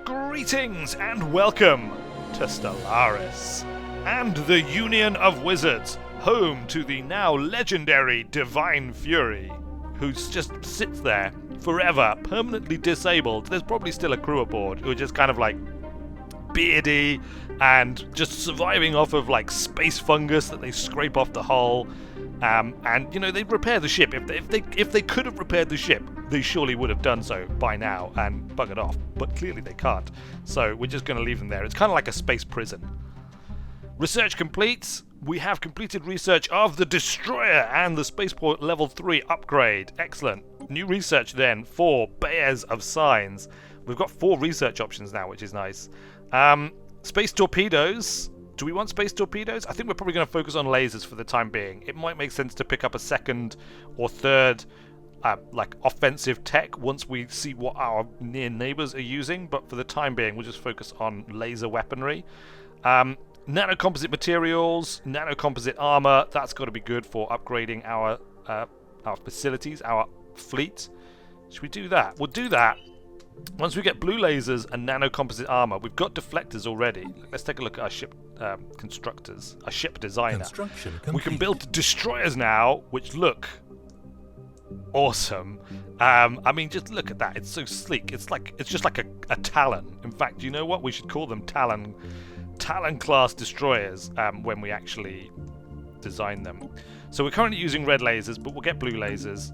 Greetings and welcome to Stellaris and the Union of Wizards, home to the now legendary Divine Fury, who just sits there forever, permanently disabled. There's probably still a crew aboard who are just kind of like beardy and just surviving off of like space fungus that they scrape off the hull. And you know, they repair the ship. If they could have repaired the ship, they surely would have done so by now and buggered off. But clearly they can't. So we're just going to leave them there. It's kind of like a space prison. Research complete. We have completed research of the destroyer and the spaceport level 3 upgrade. Excellent. New research then for Bears of Signs. We've got 4 research options now, which is nice. Space torpedoes. Do we want space torpedoes? I think we're probably going to focus on lasers for the time being. It might make sense to pick up a second or third like offensive tech once we see what our near neighbors are using, but for the time being we'll just focus on laser weaponry. Nanocomposite materials, nanocomposite armor, that's got to be good for upgrading our facilities, our fleet. Should we do that? We'll do that once we get blue lasers and nanocomposite armor. We've got deflectors already. Let's take a look at our ship constructors, our ship designer. We can build destroyers now, which look awesome. I mean, just look at that. It's so sleek. It's just like a Talon. In fact, you know what? We should call them Talon class destroyers when we actually design them. So we're currently using red lasers, but we'll get blue lasers.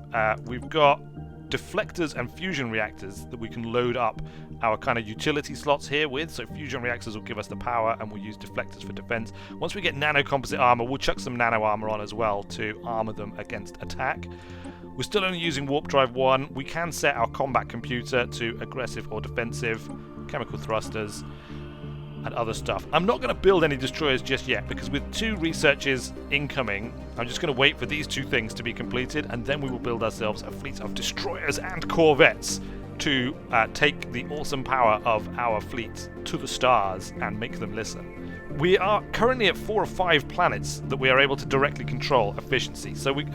We've got deflectors and fusion reactors that we can load up our kind of utility slots here with. So fusion reactors will give us the power and we'll use deflectors for defense. Once we get nanocomposite armor, we'll chuck some nano armor on as well to armor them against attack. We're still only using warp drive 1. We can set our combat computer to aggressive or defensive, chemical thrusters and other stuff. I'm not going to build any destroyers just yet because with 2 researches incoming, I'm just going to wait for these 2 things to be completed and then we will build ourselves a fleet of destroyers and corvettes to take the awesome power of our fleet to the stars and make them listen. We are currently at 4 or 5 planets that we are able to directly control efficiently. So we can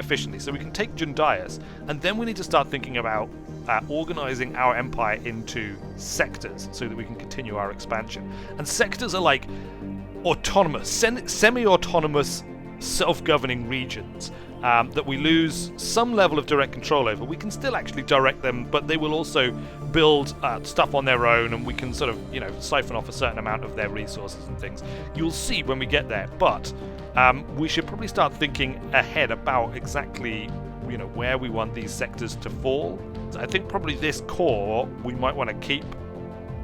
take Jundias, and then we need to start thinking about organizing our empire into sectors so that we can continue our expansion. And sectors are like autonomous, semi-autonomous, self-governing regions that we lose some level of direct control over. We can still actually direct them, but they will also build stuff on their own, and we can sort of, you know, siphon off a certain amount of their resources and things. You'll see when we get there, but we should probably start thinking ahead about exactly, you know, where we want these sectors to fall. So I think probably this core we might want to keep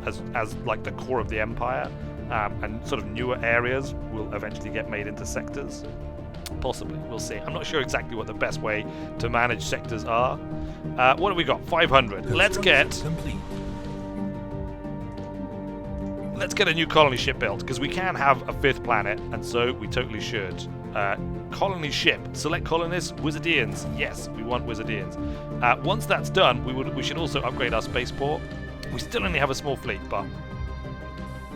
as like the core of the empire, and sort of newer areas will eventually get made into sectors. Possibly, we'll see. I'm not sure exactly what the best way to manage sectors are. What have we got? 500. Let's get a new colony ship built, because we can have a 5th planet, and so we totally should. Colony ship. Select colonists. Wizardians. Yes, we want Wizardians. Once that's done, we should also upgrade our spaceport. We still only have a small fleet, but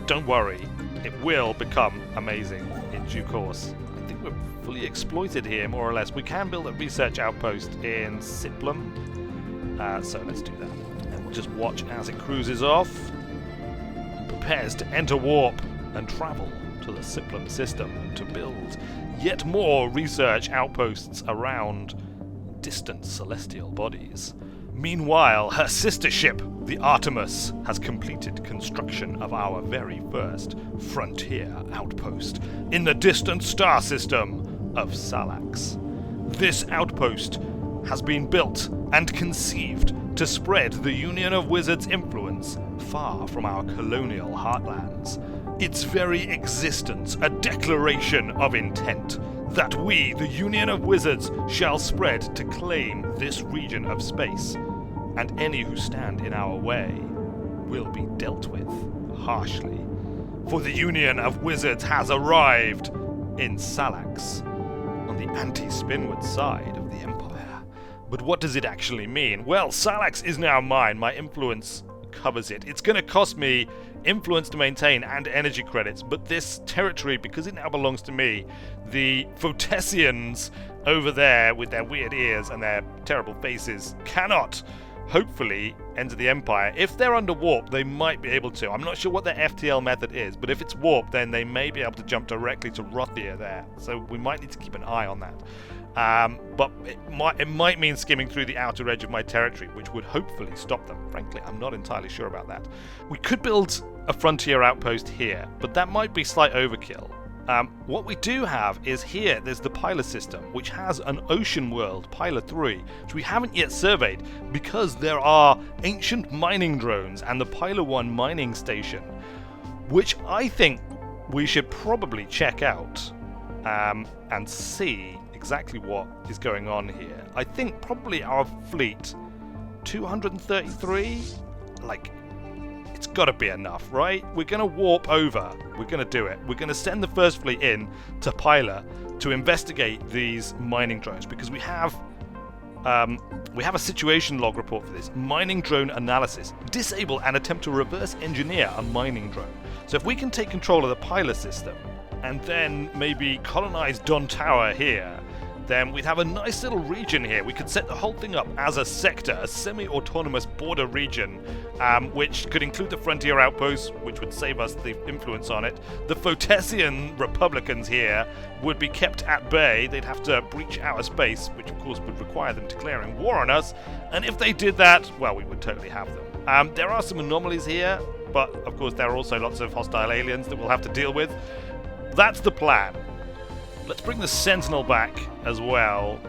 don't worry, it will become amazing in due course. I think we're fully exploited here, more or less. We can build a research outpost in Siplum, so let's do that. And we'll just watch as it cruises off and prepares to enter warp and travel to the Siplum system to build yet more research outposts around distant celestial bodies. Meanwhile, her sister ship, the Artemis, has completed construction of our very first frontier outpost in the distant star system of Salax. This outpost has been built and conceived to spread the Union of Wizards' influence far from our colonial heartlands. Its very existence a declaration of intent that we, the Union of Wizards, shall spread to claim this region of space, and any who stand in our way will be dealt with harshly. For the Union of Wizards has arrived in Salax, on the anti-Spinward side of the Empire. But what does it actually mean? Well, Salax is now mine. My influence covers it. It's going to cost me influence to maintain and energy credits, but this territory, because it now belongs to me, the Photesians over there with their weird ears and their terrible faces cannot hopefully enter the Empire. If they're under warp, they might be able to. I'm not sure what their FTL method is, but if it's warp, then they may be able to jump directly to Rothia there. So we might need to keep an eye on that. But it might mean skimming through the outer edge of my territory, which would hopefully stop them. Frankly, I'm not entirely sure about that. We could build a frontier outpost here, but that might be slight overkill. What we do have is here, there's the Pila system, which has an ocean world, Pila 3, which we haven't yet surveyed because there are ancient mining drones and the Pila 1 mining station, which I think we should probably check out and see exactly what is going on here. I think probably our fleet, 233, like, it's got to be enough, right? We're going to warp over. We're going to do it. We're going to send the first fleet in to Pila to investigate these mining drones because we have a situation log report for this. Mining drone analysis. Disable and attempt to reverse engineer a mining drone. So if we can take control of the Pila system and then maybe colonize Don Tower here, then we'd have a nice little region here. We could set the whole thing up as a sector, a semi-autonomous border region, which could include the frontier outposts, which would save us the influence on it. The Photesian Republicans here would be kept at bay. They'd have to breach outer space, which of course would require them declaring war on us. And if they did that, well, we would totally have them. There are some anomalies here, but of course there are also lots of hostile aliens that we'll have to deal with. That's the plan. Let's bring the Sentinel back as well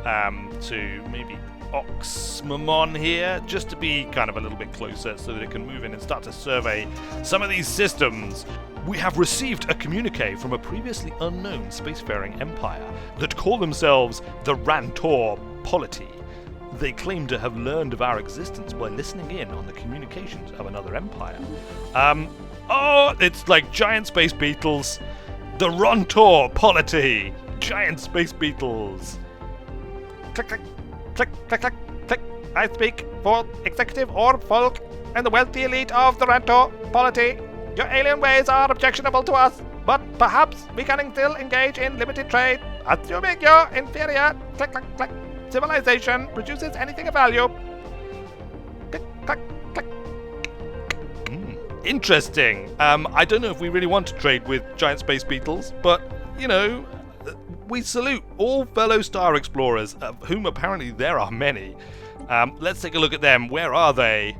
to maybe Oxmamon here, just to be kind of a little bit closer so that it can move in and start to survey some of these systems. We have received a communique from a previously unknown spacefaring empire that call themselves the Rantor Polity. They claim to have learned of our existence by listening in on the communications of another empire. Oh, it's like giant space beetles. The Rantor Polity. Giant space beetles. Click, click, click, click, click, click. I speak for executive or folk and the wealthy elite of the Rantor Polity. Your alien ways are objectionable to us, but perhaps we can still engage in limited trade, assuming your inferior click, click, click, civilization produces anything of value. Click, click, click. Interesting. I don't know if we really want to trade with giant space beetles, but, you know, we salute all fellow star explorers, of whom apparently there are many. Let's take a look at them. Where are they?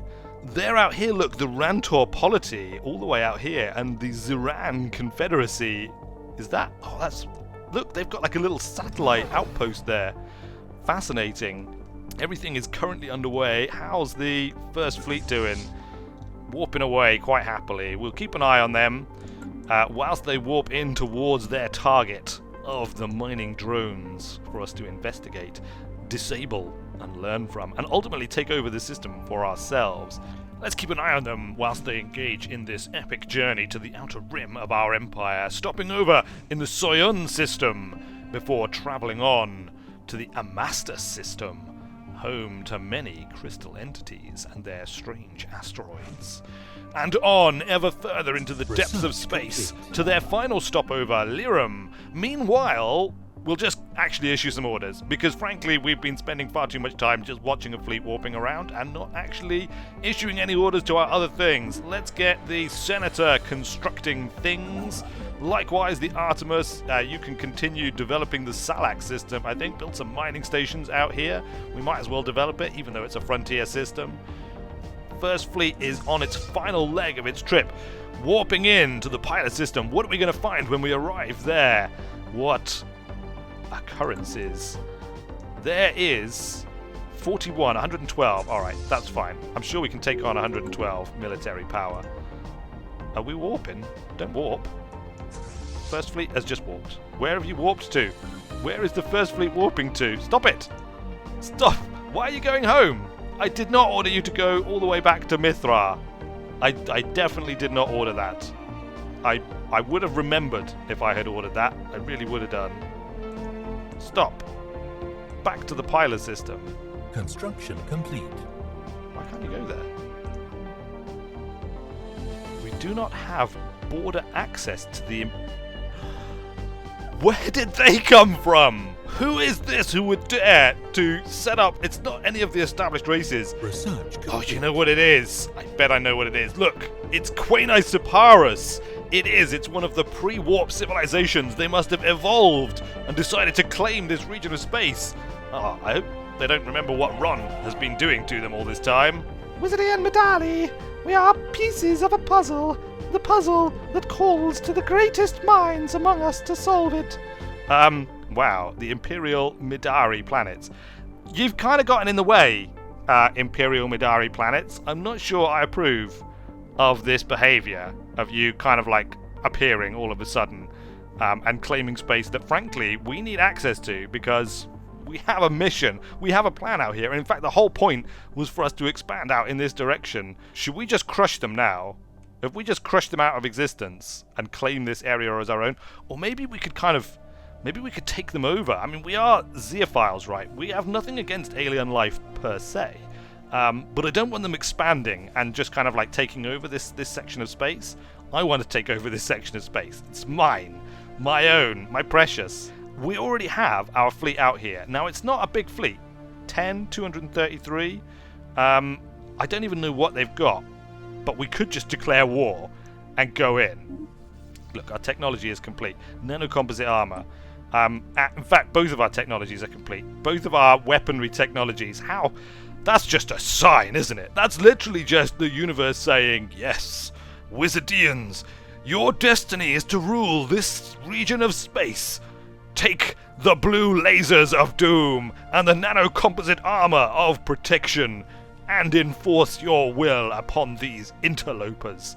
They're out here, look, the Rantor Polity, all the way out here, and the Ziran Confederacy. Is that? Oh, that's... Look, they've got like a little satellite outpost there. Fascinating. Everything is currently underway. How's the First Fleet doing? Warping away quite happily. We'll keep an eye on them whilst they warp in towards their target of the mining drones for us to investigate, disable, and learn from, and ultimately take over the system for ourselves. Let's keep an eye on them whilst they engage in this epic journey to the outer rim of our empire, stopping over in the Soyun system before travelling on to the Amastus system, home to many crystal entities and their strange asteroids. And on ever further into the depths of space to their final stopover, Lyrum. Meanwhile, we'll just actually issue some orders, because frankly we've been spending far too much time just watching a fleet warping around and not actually issuing any orders to our other things. Let's get the Senator constructing things. Likewise, the Artemis, you can continue developing the Salak system. I think build some mining stations out here. We might as well develop it, even though it's a frontier system. First Fleet is on its final leg of its trip, warping in to the pilot system. What are we going to find when we arrive there? What occurrences? There is 41, 112. Alright, that's fine. I'm sure we can take on 112 military power. Are we warping? Don't warp. First Fleet has just warped. Where have you warped to? Where is the First Fleet warping to? Stop it! Stop! Why are you going home? I did not order you to go all the way back to Mithra. I definitely did not order that. I would have remembered if I had ordered that. I really would have done. Stop. Back to the pilot system. Construction complete. Why can't you go there? We do not have border access to the... Where did they come from? Who is this who would dare to set up? It's not any of the established races. Research Oh, complete. you know what it is? I bet I know what it is. Look, it's Stellaris. It is. It's one of the pre-warp civilizations. They must have evolved and decided to claim this region of space. Oh, I hope they don't remember what Ron has been doing to them all this time. Wizardy and Medali, we are pieces of a puzzle. The puzzle that calls to the greatest minds among us to solve it. Wow, the Imperial Midari planets. You've kind of gotten in the way, Imperial Midari planets. I'm not sure I approve of this behavior of you kind of like appearing all of a sudden and claiming space that frankly we need access to because we have a mission, we have a plan out here, and in fact the whole point was for us to expand out in this direction. Should we just crush them now? If we just crush them out of existence and claim this area as our own, or maybe we could take them over. I mean, we are Zeophiles, right? We have nothing against alien life per se. But I don't want them expanding and just kind of like taking over this section of space. I want to take over this section of space. It's mine. My own. My precious. We already have our fleet out here. Now, it's not a big fleet. 233. I don't even know what they've got. But we could just declare war and go in. Look, our technology is complete. Nanocomposite armor. In fact, both of our technologies are complete. Both of our weaponry technologies. How? That's just a sign, isn't it? That's literally just the universe saying, yes, Wizardians, your destiny is to rule this region of space. Take the blue lasers of doom and the nanocomposite armor of protection and enforce your will upon these interlopers.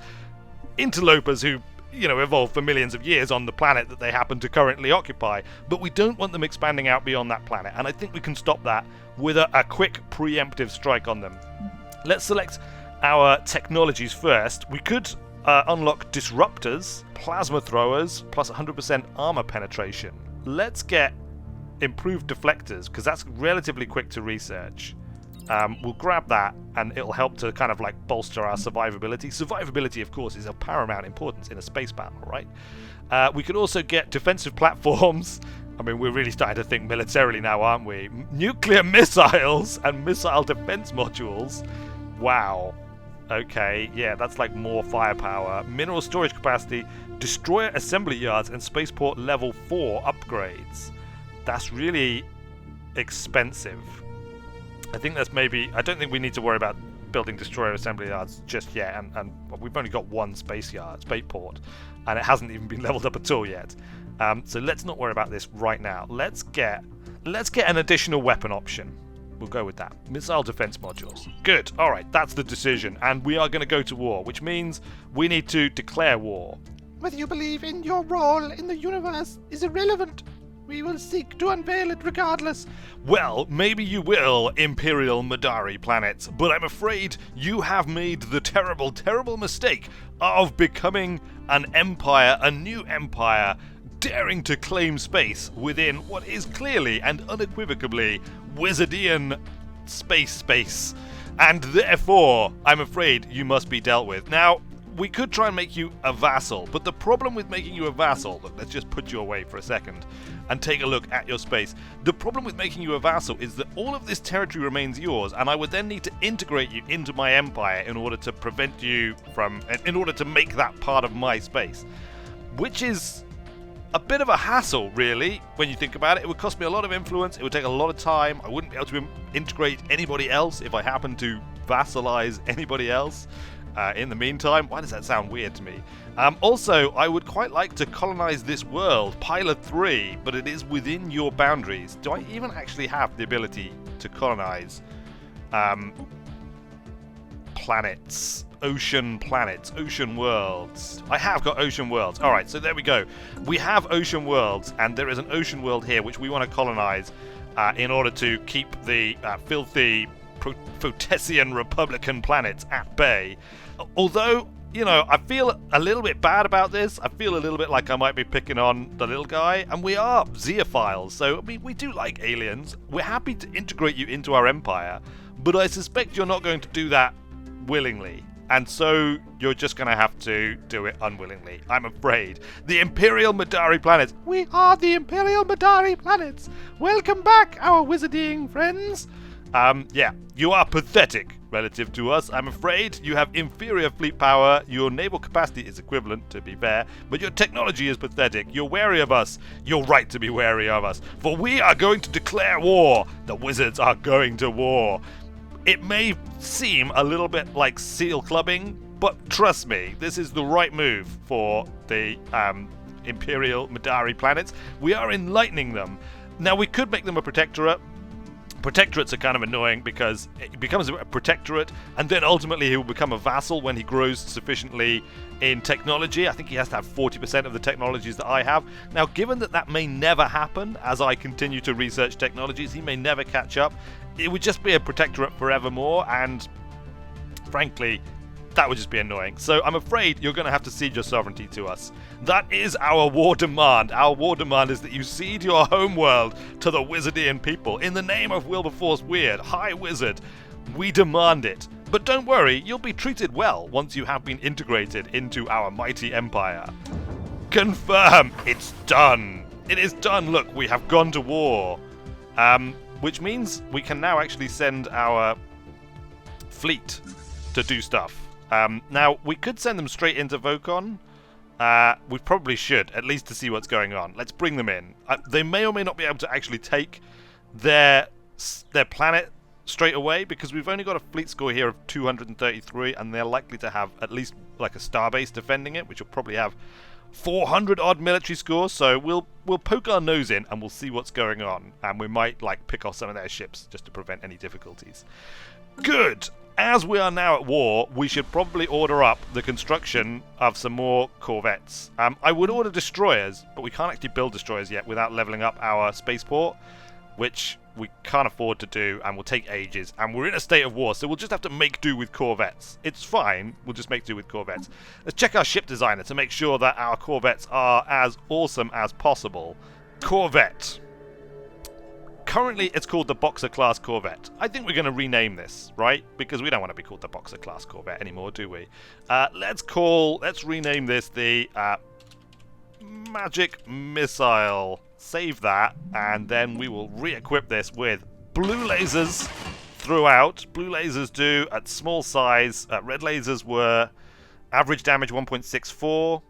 Interlopers who, evolved for millions of years on the planet that they happen to currently occupy, but we don't want them expanding out beyond that planet, and I think we can stop that with a quick preemptive strike on them. Let's select our technologies first. We could unlock disruptors, plasma throwers, plus 100% armor penetration. Let's get improved deflectors, because that's relatively quick to research. We'll grab that and it'll help to kind of like bolster our survivability. Survivability, of course, is of paramount importance in a space battle, right? We could also get defensive platforms. I mean, we're really starting to think militarily now, aren't we? Nuclear missiles and missile defense modules. Wow. Okay, yeah, that's like more firepower. Mineral storage capacity, destroyer assembly yards, and spaceport level 4 upgrades. That's really expensive. I think that's I don't think we need to worry about building destroyer assembly yards just yet, and we've only got one spaceport, and it hasn't even been leveled up at all yet. So let's not worry about this right now. Let's get an additional weapon option. We'll go with that. Missile defense modules. Good. All right, that's the decision, and we are going to go to war, which means we need to declare war. Whether you believe in your role in the universe is irrelevant. We will seek to unveil it regardless. Well, maybe you will, Imperial Midari planets, but I'm afraid you have made the terrible, terrible mistake of becoming an empire, a new empire, daring to claim space within what is clearly and unequivocally Wizardian space. And therefore, I'm afraid you must be dealt with. Now, we could try and make you a vassal, but the problem with making you a vassal, look, let's just put you away for a second and take a look at your space. The problem with making you a vassal is that all of this territory remains yours, and I would then need to integrate you into my empire in order to in order to make that part of my space, which is a bit of a hassle, really, when you think about it. It would cost me a lot of influence, it would take a lot of time, I wouldn't be able to integrate anybody else if I happen to vassalize anybody else. In the meantime, why does that sound weird to me? Also, I would quite like to colonize this world, Pilot 3, but it is within your boundaries. Do I even actually have the ability to colonize planets? Ocean worlds. I have got ocean worlds. Alright, so there we go. We have ocean worlds, and there is an ocean world here which we want to colonize in order to keep the filthy Photesian Republican planets at bay. Although, I feel a little bit bad about this. I feel a little bit like I might be picking on the little guy, and we are Zeophiles, so we do like aliens. We're happy to integrate you into our empire, but I suspect you're not going to do that willingly. And so you're just going to have to do it unwillingly, I'm afraid. The Imperial Madari planets. We are the Imperial Madari planets. Welcome back, our wizarding friends. Yeah, you are pathetic relative to us, I'm afraid. You have inferior fleet power, your naval capacity is equivalent, to be fair, but your technology is pathetic. You're wary of us. You're right to be wary of us, for we are going to declare war. The wizards are going to war. It may seem a little bit like seal clubbing, but trust me, this is the right move for the Imperial Madari planets. We are enlightening them. Now, we could make them a protectorate. Protectorates are kind of annoying because it becomes a protectorate, and then ultimately he will become a vassal when he grows sufficiently in technology. I think he has to have 40% of the technologies that I have. Now, given that that may never happen as I continue to research technologies, he may never catch up. It would just be a protectorate forevermore, and frankly, that would just be annoying. So I'm afraid you're going to have to cede your sovereignty to us. That is our war demand. Our war demand is that you cede your homeworld to the Wizardian people. In the name of Wilberforce Weird, High Wizard, we demand it. But don't worry, you'll be treated well once you have been integrated into our mighty empire. Confirm! It's done! It is done! Look, we have gone to war. Which means we can now actually send our fleet to do stuff. Now, we could send them straight into Vocon. We probably should, at least to see what's going on. Let's bring them in. They may or may not be able to actually take their planet straight away, because we've only got a fleet score here of 233, and they're likely to have at least like a starbase defending it, which will probably have 400 odd military scores. So we'll poke our nose in and we'll see what's going on, and we might like pick off some of their ships just to prevent any difficulties. Good. As we are now at war, we should probably order up the construction of some more corvettes. I would order destroyers, but we can't actually build destroyers yet without leveling up our spaceport, which we can't afford to do and will take ages. And we're in a state of war, so we'll just have to make do with corvettes. It's fine, we'll just make do with corvettes. Let's check our ship designer to make sure that our corvettes are as awesome as possible. Corvette. Currently, it's called the Boxer Class Corvette. I think we're going to rename this, right? Because we don't want to be called the Boxer Class Corvette anymore, do we? Let's rename this the Magic Missile. Save that, and then we will re-equip this with blue lasers throughout. Blue lasers do at small size. Red lasers were average damage 1.64,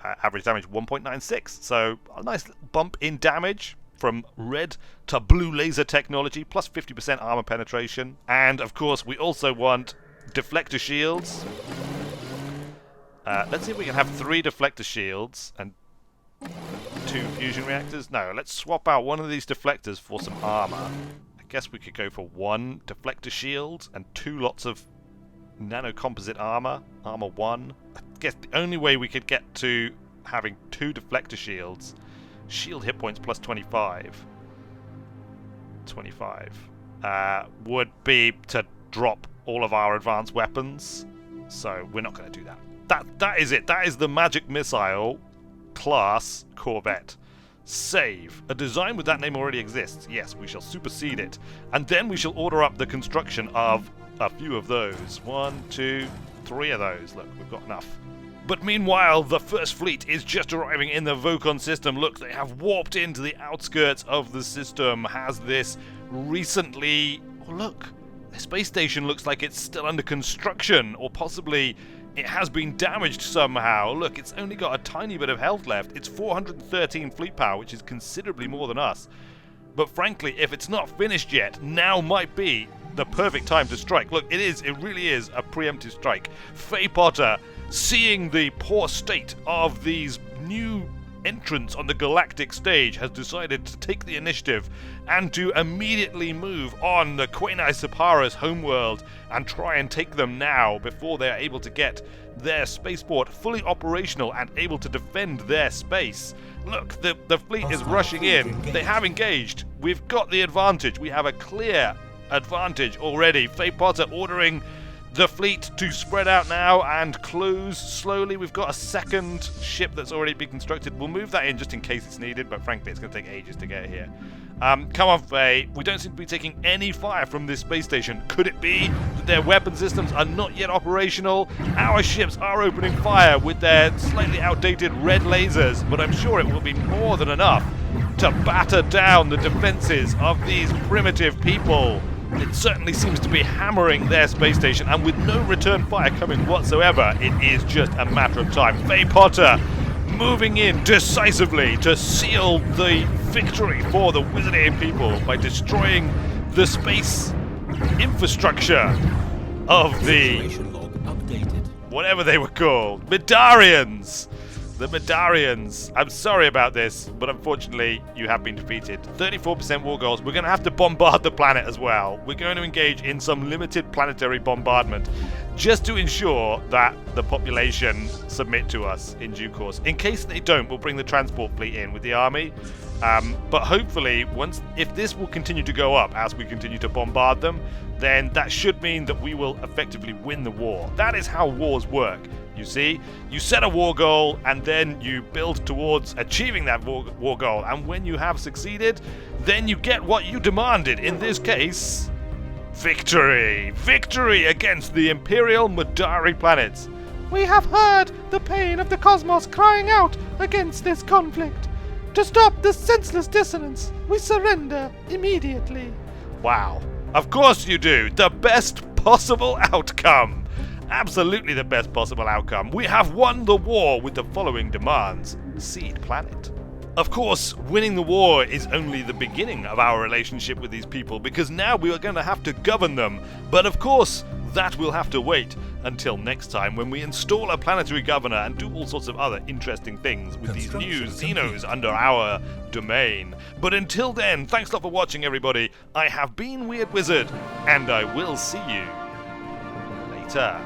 average damage 1.96. So a nice little bump in damage from red to blue laser technology, plus 50% armor penetration. And of course, we also want deflector shields. Let's see if we can have 3 deflector shields and 2 fusion reactors. No, let's swap out one of these deflectors for some armor. I guess we could go for 1 deflector shield and 2 lots of nano composite armor. Armor 1. I guess the only way we could get to having 2 deflector shields, shield hit points plus 25, would be to drop all of our advanced weapons. So we're not going to do that. That is it. That is the Magic Missile Class Corvette. Save. A design with that name already exists. Yes, we shall supersede it. And then we shall order up the construction of a few of those. 1, 2, 3 of those. Look, we've got enough. But meanwhile, the first fleet is just arriving in the Vocon system. Look, they have warped into the outskirts of the system. Has this recently... Oh, look. The space station looks like it's still under construction, or possibly it has been damaged somehow. Look, it's only got a tiny bit of health left. It's 413 fleet power, which is considerably more than us. But frankly, if it's not finished yet, now might be the perfect time to strike. Look, it really is a preemptive strike. Faye Potter, seeing the poor state of these new entrants on the Galactic stage, has decided to take the initiative and to immediately move on the Quainai Separa's homeworld and try and take them now before they're able to get their spaceport fully operational and able to defend their space. Look, the fleet is rushing in. They have engaged. We've got the advantage. We have a clear advantage already. Faye Potter ordering the fleet to spread out now and close slowly. We've got a second ship that's already been constructed. We'll move that in just in case it's needed, but frankly, it's going to take ages to get here. Come on, Faye. We don't seem to be taking any fire from this space station. Could it be that their weapon systems are not yet operational? Our ships are opening fire with their slightly outdated red lasers, but I'm sure it will be more than enough to batter down the defenses of these primitive people. It certainly seems to be hammering their space station, and with no return fire coming whatsoever, it is just a matter of time. Faye Potter moving in decisively to seal the victory for the Wizarding people by destroying the space infrastructure of the Situation log updated. whatever they were called. Midarians! The Midarians. I'm sorry about this, but unfortunately, you have been defeated. 34% war goals. We're going to have to bombard the planet as well. We're going to engage in some limited planetary bombardment just to ensure that the population submit to us in due course. In case they don't, we'll bring the transport fleet in with the army. But hopefully, if this will continue to go up as we continue to bombard them, then that should mean that we will effectively win the war. That is how wars work. You see, you set a war goal and then you build towards achieving that war goal. And when you have succeeded, then you get what you demanded. In this case, victory! Victory against the Imperial Midari planets. We have heard the pain of the cosmos crying out against this conflict. To stop this senseless dissonance, we surrender immediately. Wow. Of course you do. The best possible outcome. Absolutely the best possible outcome. We have won the war with the following demands. Seed planet. Of course, winning the war is only the beginning of our relationship with these people, because now we are going to have to govern them. But of course, that will have to wait until next time when we install a planetary governor and do all sorts of other interesting things with these new Xenos under our domain. But until then, thanks a lot for watching, everybody. I have been Weird Wizard, and I will see you later.